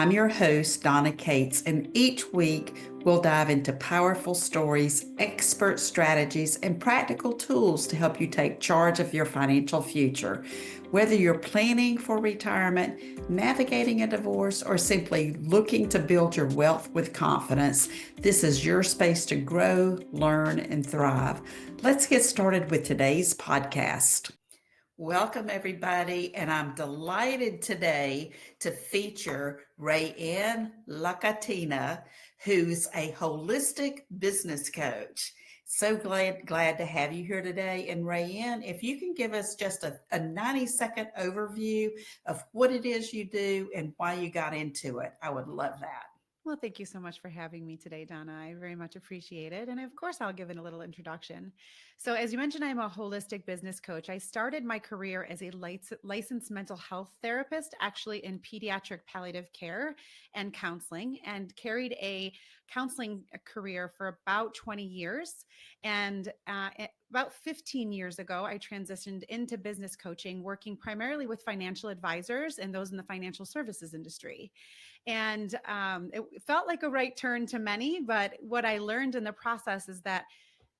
I'm your host, Donna Cates, and each week we'll dive into powerful stories, expert strategies, and practical tools to help you take charge of your financial future. Whether you're planning for retirement, navigating a divorce, or simply looking to build your wealth with confidence, this is your space to grow, learn, and thrive. Let's get started with today's podcast. Welcome, everybody, and I'm delighted today to feature Raeanne Lacatena, who's a holistic business coach. So glad to have you here today. And Raeanne, if you can give us just a 90-second overview of what it is you do and why you got into it, I would love that. Well, thank you so much for having me today, Donna. I very much appreciate it. And of course, I'll give it a little introduction. So, as you mentioned, I'm a holistic business coach. I started my career as a licensed mental health therapist, actually in pediatric palliative care and counseling, and carried a counseling career for about 20 years. And about 15 years ago, I transitioned into business coaching, working primarily with financial advisors and those in the financial services industry. And it felt like a right turn to many. But what I learned in the process is that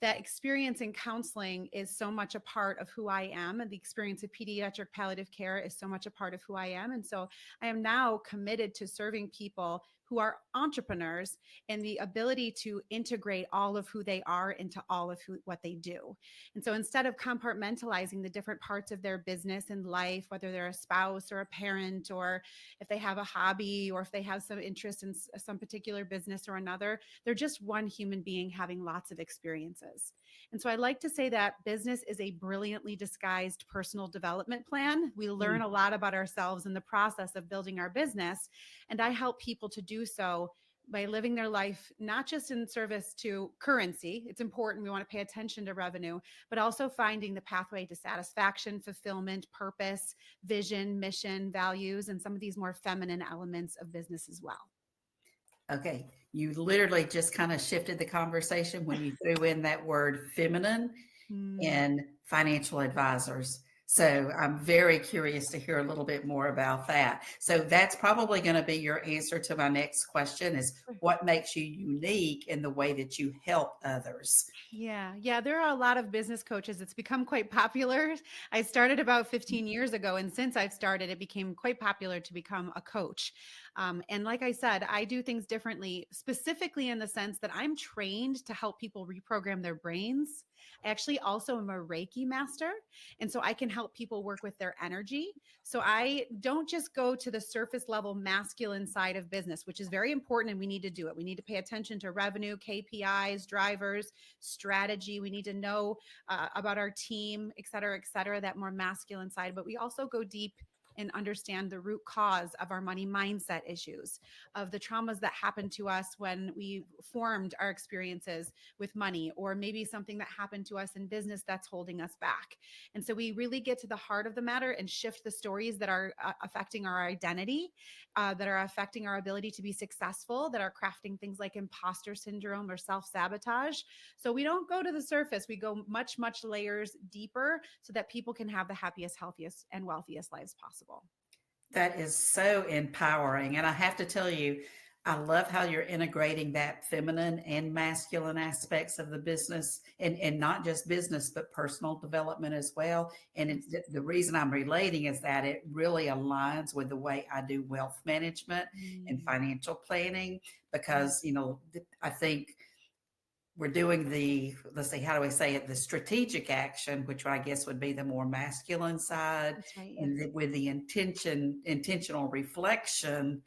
experience in counseling is so much a part of who I am. And the experience of pediatric palliative care is so much a part of who I am. And so I am now committed to serving people who are entrepreneurs and the ability to integrate all of who they are into all of what they do. And so instead of compartmentalizing the different parts of their business and life, whether they're a spouse or a parent, or if they have a hobby, or if they have some interest in some particular business or another, they're just one human being having lots of experiences. And so I like to say that business is a brilliantly disguised personal development plan. We learn a lot about ourselves in the process of building our business. And I help people to do so by living their life, not just in service to currency. It's important. We want to pay attention to revenue, but also finding the pathway to satisfaction, fulfillment, purpose, vision, mission, values, and some of these more feminine elements of business as well. Okay, you literally just kind of shifted the conversation when you threw in that word feminine Hmm. and financial advisors. So I'm very curious to hear a little bit more about that. So that's probably going to be your answer to my next question is what makes you unique in the way that you help others? Yeah, there are a lot of business coaches. It's become quite popular. I started about 15 years ago, and since I've started, it became quite popular to become a coach. And like I said, I do things differently, specifically in the sense that I'm trained to help people reprogram their brains. I actually also am a Reiki master, and so I can help people work with their energy. So I don't just go to the surface level masculine side of business, which is very important, and we need to do it. We need to pay attention to revenue, KPIs, drivers, strategy. We need to know about our team, et cetera, that more masculine side. But we also go deep and understand the root cause of our money mindset issues, of the traumas that happened to us when we formed our experiences with money, or maybe something that happened to us in business that's holding us back. And so we really get to the heart of the matter and shift the stories that are affecting our identity, that are affecting our ability to be successful, that are crafting things like imposter syndrome or self sabotage. So we don't go to the surface. We go much layers deeper so that people can have the happiest, healthiest, and wealthiest lives possible. That is so empowering. And I have to tell you, I love how you're integrating that feminine and masculine aspects of the business and not just business, but personal development as well. And Yes. the reason I'm relating is that it really aligns with the way I do wealth management and Mm, financial planning yeah, because, I think we're doing let's see, how do I say it? The strategic action, which I guess would be the more masculine side, that's right. and Yes. with the intentional reflection,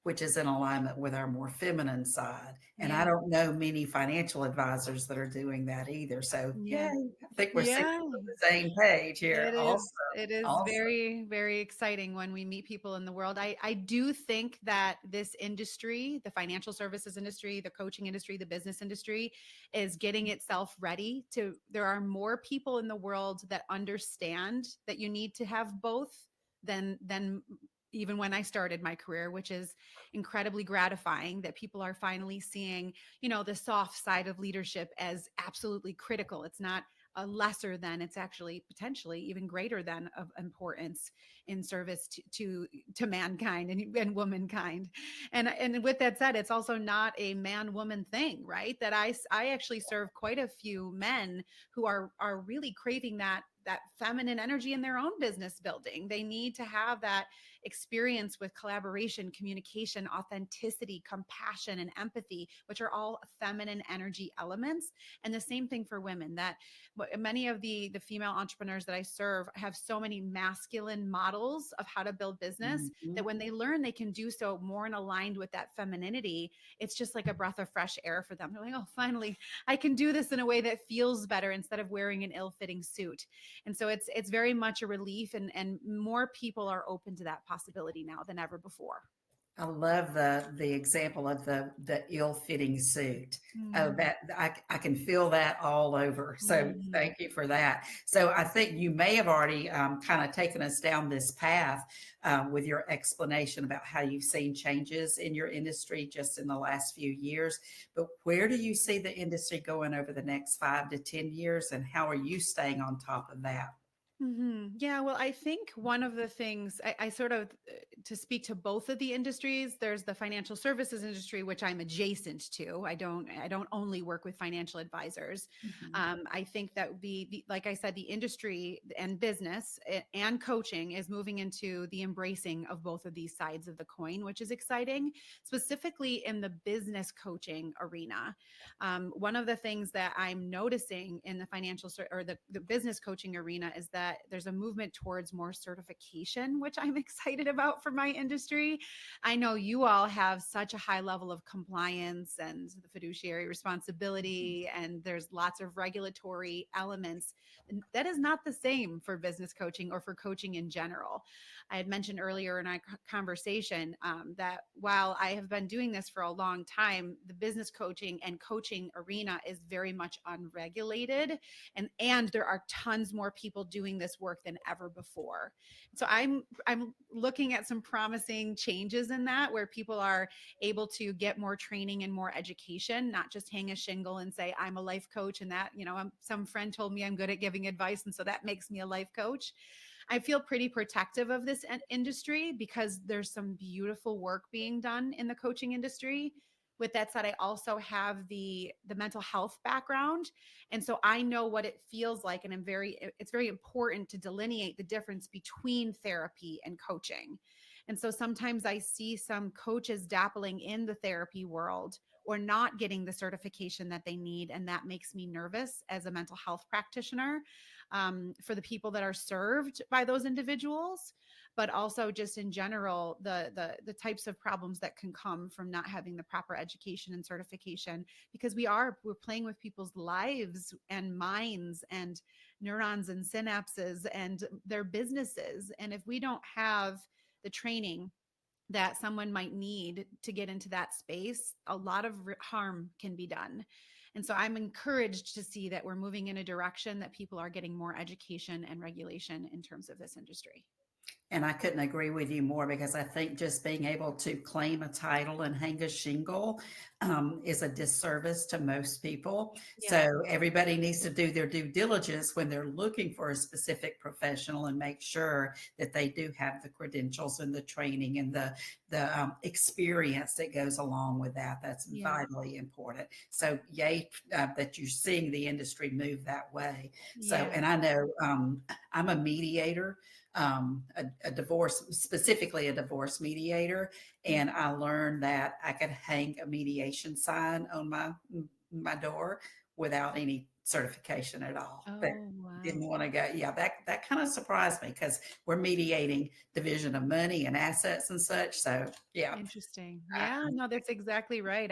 which is in alignment with our more feminine side. And I Yeah. don't know many financial advisors that are doing that either. So, yay, Yeah. I think we're singing Yeah. on the same page here. It Awesome. is. It is Awesome. very exciting when we meet people in the world. I do think that this industry, the financial services industry, the coaching industry, the business industry, is getting itself ready to. There are more people in the world that understand that you need to have both than even when I started my career, which is incredibly gratifying that people are finally seeing, the soft side of leadership as absolutely critical. It's not a lesser than, it's actually potentially even greater than of importance in service to mankind and womankind. And with that said, it's also not a man woman thing, right? That I actually serve quite a few men who are really craving that feminine energy in their own business building. They need to have that experience with collaboration, communication, authenticity, compassion, and empathy, which are all feminine energy elements. And the same thing for women, that many of the female entrepreneurs that I serve have so many masculine models of how to build business Mhm. that when they learn they can do so more and aligned with that femininity, it's just like a breath of fresh air for them. They're like, oh, finally, I can do this in a way that feels better instead of wearing an ill-fitting suit. And so it's very much a relief, and more people are open to that possibility now than ever before. I love the example of the ill-fitting suit. Oh, Mm, that I can feel that all over. So mm. thank you for that. So I think you may have already kind of taken us down this path with your explanation about how you've seen changes in your industry just in the last few years. But where do you see the industry going over the next 5 to 10 years, and how are you staying on top of that? Yeah, well, I think one of the things I sort of, to speak to both of the industries, there's the financial services industry, which I'm adjacent to. I don't only work with financial advisors. Mhm. I think that like I said, the industry and business and coaching is moving into the embracing of both of these sides of the coin, which is exciting, specifically in the business coaching arena. One of the things that I'm noticing in the or the business coaching arena is that there's a movement towards more certification, which I'm excited about for my industry. I know you all have such a high level of compliance and the fiduciary responsibility, and there's lots of regulatory elements. And that is not the same for business coaching or for coaching in general. I had mentioned earlier in our conversation that while I have been doing this for a long time, the business coaching and coaching arena is very much unregulated, and there are tons more people doing this work than ever before. So I'm looking at some promising changes in that, where people are able to get more training and more education, not just hang a shingle and say I'm a life coach, and that, some friend told me I'm good at giving advice, and so that makes me a life coach. I feel pretty protective of this industry because there's some beautiful work being done in the coaching industry. With that said, I also have the mental health background, and so I know what it feels like, and it's very important to delineate the difference between therapy and coaching. And so sometimes I see some coaches dabbling in the therapy world or not getting the certification that they need, and that makes me nervous as a mental health practitioner, for the people that are served by those individuals, but also just in general, the types of problems that can come from not having the proper education and certification, because we're playing with people's lives and minds and neurons and synapses and their businesses. And if we don't have the training that someone might need to get into that space, a lot of harm can be done. And so I'm encouraged to see that we're moving in a direction that people are getting more education and regulation in terms of this industry. And I couldn't agree with you more, because I think just being able to claim a title and hang a shingle is a disservice to most people. Yeah. So everybody needs to do their due diligence when they're looking for a specific professional, and make sure that they do have the credentials and the training and the experience that goes along with that. That's Yeah. vitally important. So yay that you're seeing the industry move that way. So, Yeah. and I know I'm a mediator, a divorce, specifically a divorce mediator. And Mhm. I learned that I could hang a mediation sign on my door without any certification at all. But Oh, wow. didn't want to go. Yeah, that kind of surprised me, because we're mediating division of money and assets and such. So yeah. Interesting. I, Yeah, no, that's exactly right.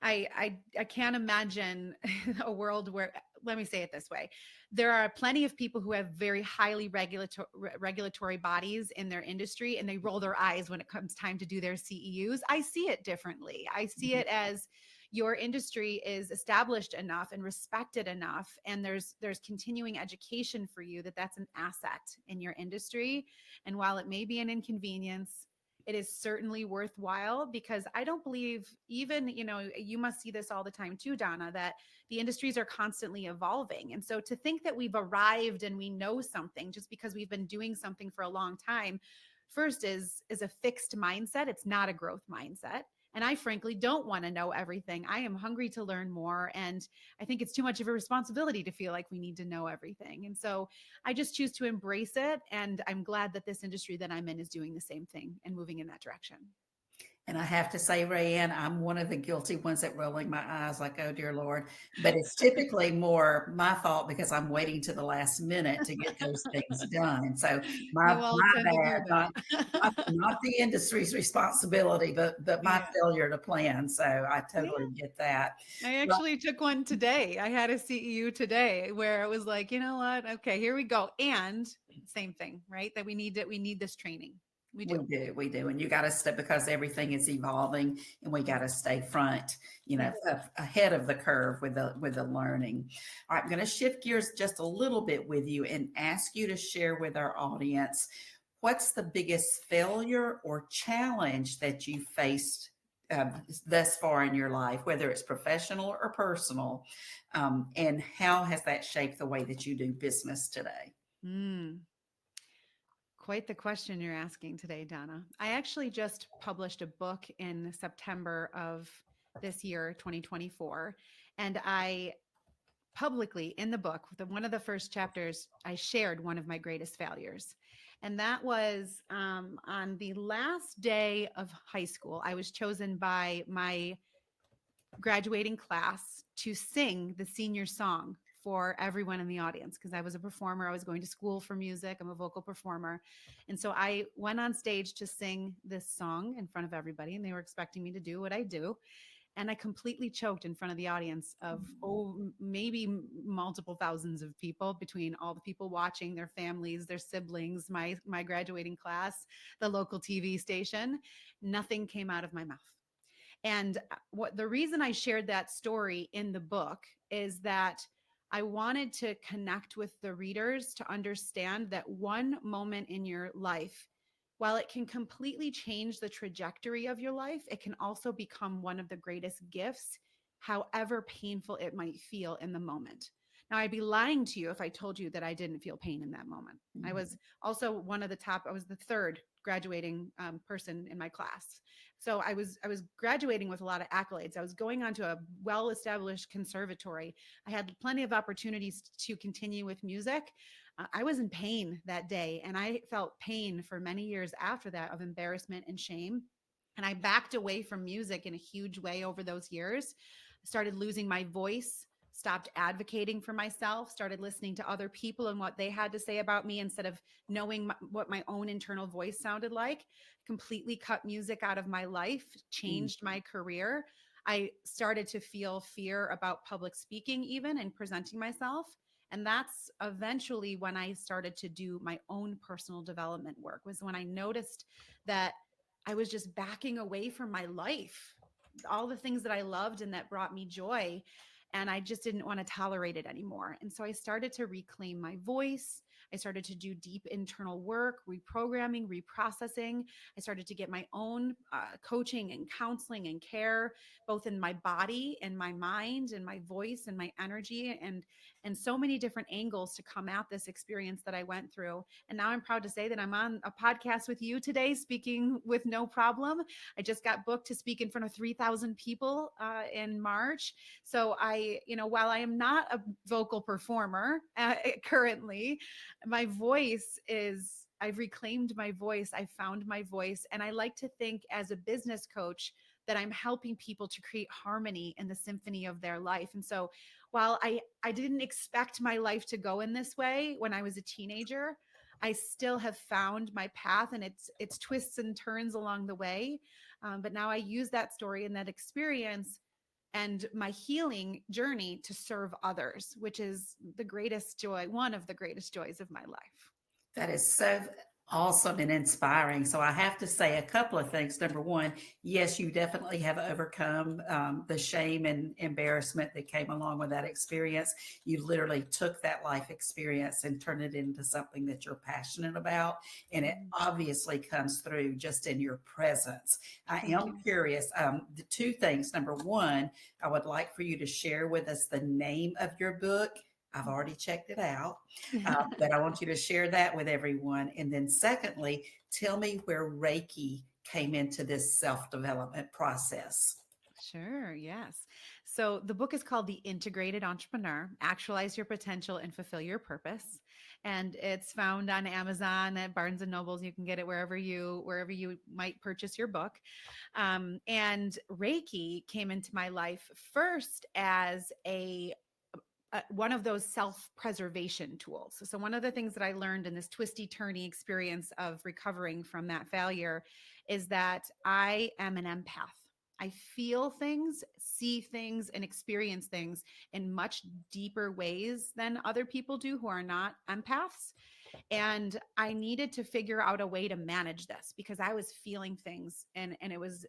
I can't imagine a world where, let me say it this way. There are plenty of people who have very highly regulatory bodies in their industry, and they roll their eyes when it comes time to do their CEUs. I see it differently. I see it as your industry is established enough and respected enough, and there's continuing education for you, that's an asset in your industry. And while it may be an inconvenience, it is certainly worthwhile, because I don't believe, even, you must see this all the time too, Donna, that the industries are constantly evolving. And so to think that we've arrived and we know something just because we've been doing something for a long time, first is a fixed mindset. It's not a growth mindset. And I frankly don't want to know everything. I am hungry to learn more. And I think it's too much of a responsibility to feel like we need to know everything. And so I just choose to embrace it. And I'm glad that this industry that I'm in is doing the same thing and moving in that direction. And I have to say, Raeanne, I'm one of the guilty ones that rolling my eyes like, oh, dear Lord. But it's typically more my fault because I'm waiting to the last minute to get those things done. So You all my tend to bad, do not, that. not the industry's responsibility, but my Yeah. failure to plan. So I Yeah. totally get that. I Well, actually took one today. I had a CEU today where it was like, you know what? Okay, here we go. And same thing, right? That we need this training. We do. we do. And you got to stay because everything is evolving and we got Yes. to stay front, Yes. ahead of the curve with the learning. All right, I'm going to shift gears just a little bit with you and ask you to share with our audience what's the biggest failure or challenge that you faced thus far in your life, whether it's professional or personal, and how has that shaped the way that you do business today? Mm, quite the question you're asking today, Donna. I actually just published a book in September of this year, 2024. And I publicly in the book, one of the first chapters, I shared one of my greatest failures. And that was on the last day of high school. I was chosen by my graduating class to sing the senior song for everyone in the audience, because I was a performer. I was going to school for music. I'm a vocal performer. And so I went on stage to sing this song in front of everybody, and they were expecting me to do what I do. And I completely choked in front of the audience of, maybe multiple thousands of people, between all the people watching, their families, their siblings, my graduating class, the local TV station. Nothing came out of my mouth. And what the reason I shared that story in the book is that I wanted to connect with the readers to understand that one moment in your life, while it can completely change the trajectory of your life, it can also become one of the greatest gifts, however painful it might feel in the moment. Now, I'd be lying to you if I told you that I didn't feel pain in that moment. I was also I was the third graduating person in my class. So I was graduating with a lot of accolades. I was going on to a well-established conservatory. I had plenty of opportunities to continue with music. I was in pain that day, and I felt pain for many years after that, of embarrassment and shame. And I backed away from music in a huge way over those years. I started losing my voice, stopped advocating for myself, started listening to other people and what they had to say about me instead of knowing what my own internal voice sounded like. Completely cut music out of my life, Mm. changed my career. I started to feel fear about public speaking, even, and presenting myself. And that's eventually when I started to do my own personal development work, was when I noticed that I was just backing away from my life, all the things that I loved and that brought me joy. And I just didn't want to tolerate it anymore. And so I started to reclaim my voice. I started to do deep internal work, reprogramming, reprocessing. I started to get my own coaching and counseling and care, both in my body and my mind and my voice and my energy, and so many different angles to come at this experience that I went through. And now I'm proud to say that I'm on a podcast with you today, speaking with no problem. I just got booked to speak in front of 3,000 people in March. So while I am not a vocal performer currently, my voice is, I've reclaimed my voice. I found my voice. And I like to think, as a business coach, that I'm helping people to create harmony in the symphony of their life. And so while I didn't expect my life to go in this way when I was a teenager, I still have found my path, and it's twists and turns along the way. But now I use that story and that experience and my healing journey to serve others, which is the greatest joy, one of the greatest joys of my life. That is so Awesome and inspiring. So I have to say a couple of things. Number one, yes, you definitely have overcome the shame and embarrassment that came along with that experience. You literally took that life experience and turned it into something that you're passionate about. And it Mhm. obviously comes through just in your presence. I Thank you. am curious. The two things. Number one, I would like for you to share with us the name of your book. I've already checked it out. But I want you to share that with everyone. And then, secondly, tell me where Reiki came into this self development process. Sure, yes. So the book is called The Integrated Entrepreneur: Actualize Your Potential and Fulfill Your Purpose. And it's found on Amazon, at Barnes and Nobles. You can get it wherever you might purchase your book. And Reiki came into my life first as a one of those self-preservation tools. So one of the things that I learned in this twisty turny experience of recovering from that failure is that I am an empath. I feel things, see things, and experience things in much deeper ways than other people do who are not empaths. And I needed to figure out a way to manage this because I was feeling things, and it was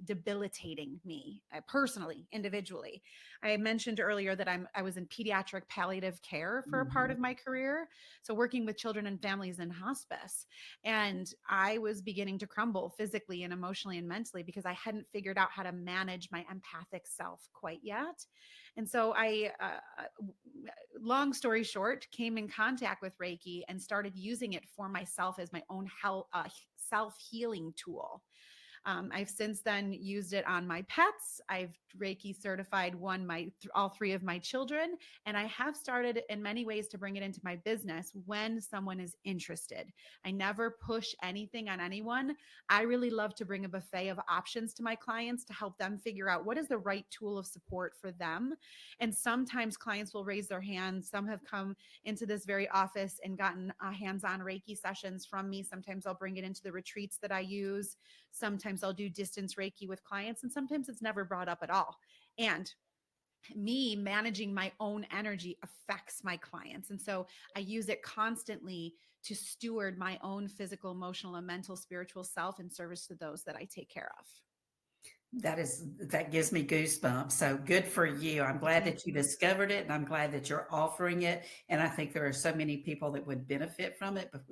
debilitating me, personally, individually. I mentioned earlier that I was in pediatric palliative care for a part Mhm. of my career, so working with children and families in hospice. And I was beginning to crumble physically and emotionally and mentally because I hadn't figured out how to manage my empathic self quite yet. And so long story short, came in contact with Reiki and started using it for myself as my own self healing tool. I've since then used it on my pets. I've Reiki certified all three of my children, and I have started in many ways to bring it into my business when someone is interested. I never push anything on anyone. I really love to bring a buffet of options to my clients to help them figure out what is the right tool of support for them. And sometimes clients will raise their hands. Some have come into this very office and gotten hands-on Reiki sessions from me. Sometimes I'll bring it into the retreats that I use. Sometimes I'll do distance Reiki with clients, and sometimes it's never brought up at all. And me managing my own energy affects my clients. And so I use it constantly to steward my own physical, emotional, and mental, spiritual self in service to those that I take care of. That gives me goosebumps. So good for you. I'm glad Thank that you you. discovered it, and I'm glad that you're offering it. And I think there are so many people that would benefit from it, but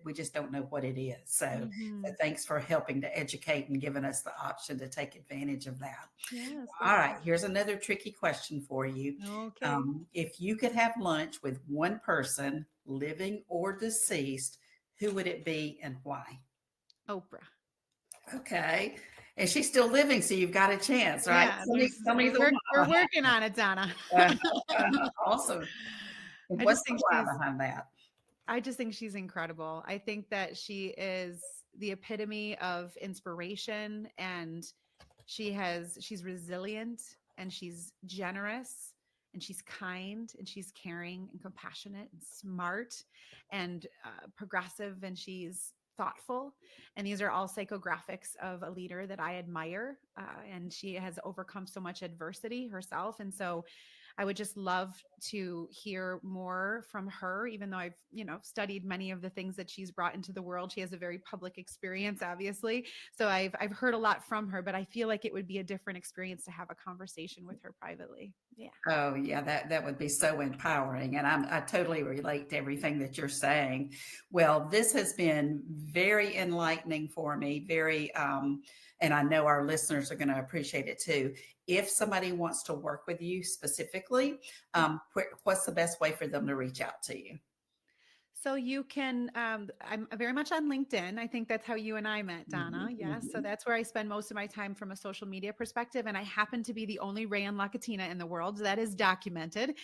we just don't know what it is. So Mhm. thanks for helping to educate and giving us the option to take advantage of that. Yes, All thank right, you. here's another tricky question for you. Okay. If you could have lunch with one person, living or deceased, who would it be and why? Oprah. Okay. And she's still living, so you've got a chance, right? Yeah, Tell me the we're why working on it, Donna. behind awesome. And I what's just the think why she's behind that? I just think she's incredible. I think that she is the epitome of inspiration, and she's resilient, and she's generous, and she's kind, and she's caring and compassionate and smart and progressive, and she's thoughtful. And these are all psychographics of a leader that I admire. And she has overcome so much adversity herself. And so I would just love to hear more from her, even though I've, studied many of the things that she's brought into the world. She has a very public experience, obviously. So I've heard a lot from her, but I feel like it would be a different experience to have a conversation with her privately. Yeah. Oh, yeah, that would be so empowering, and I totally relate to everything that you're saying. Well, this has been very enlightening for me, and I know our listeners are going to appreciate it too. If somebody wants to work with you specifically, what's the best way for them to reach out to you? So you can, I'm very much on LinkedIn. I think that's how you and I met, Donna. Mhm, Yes. So mhm. that's where I spend most of my time from a social media perspective. And I happen to be the only Raeanne Lacatena in the world. That is documented.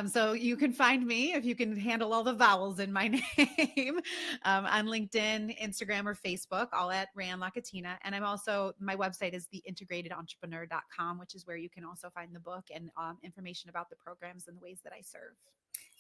So you can find me if you can handle all the vowels in my name, on LinkedIn, Instagram, or Facebook, all at Raeanne Lacatena. And my website is theintegratedentrepreneur.com, which is where you can also find the book and information about the programs and the ways that I serve.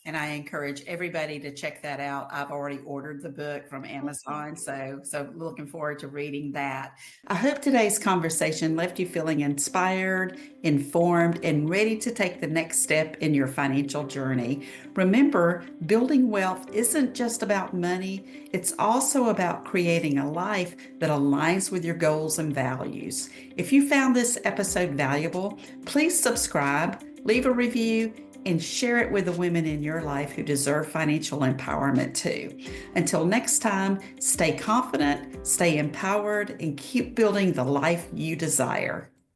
And I encourage everybody to check that out. I've already ordered the book from Oh, thank Amazon, you. so looking forward to reading that. I hope today's conversation left you feeling inspired, informed, and ready to take the next step in your financial journey. Remember, building wealth isn't just about money, it's also about creating a life that aligns with your goals and values. If you found this episode valuable, please subscribe, leave a review, and share it with the women in your life who deserve financial empowerment too. Until next time, stay confident, stay empowered, and keep building the life you desire.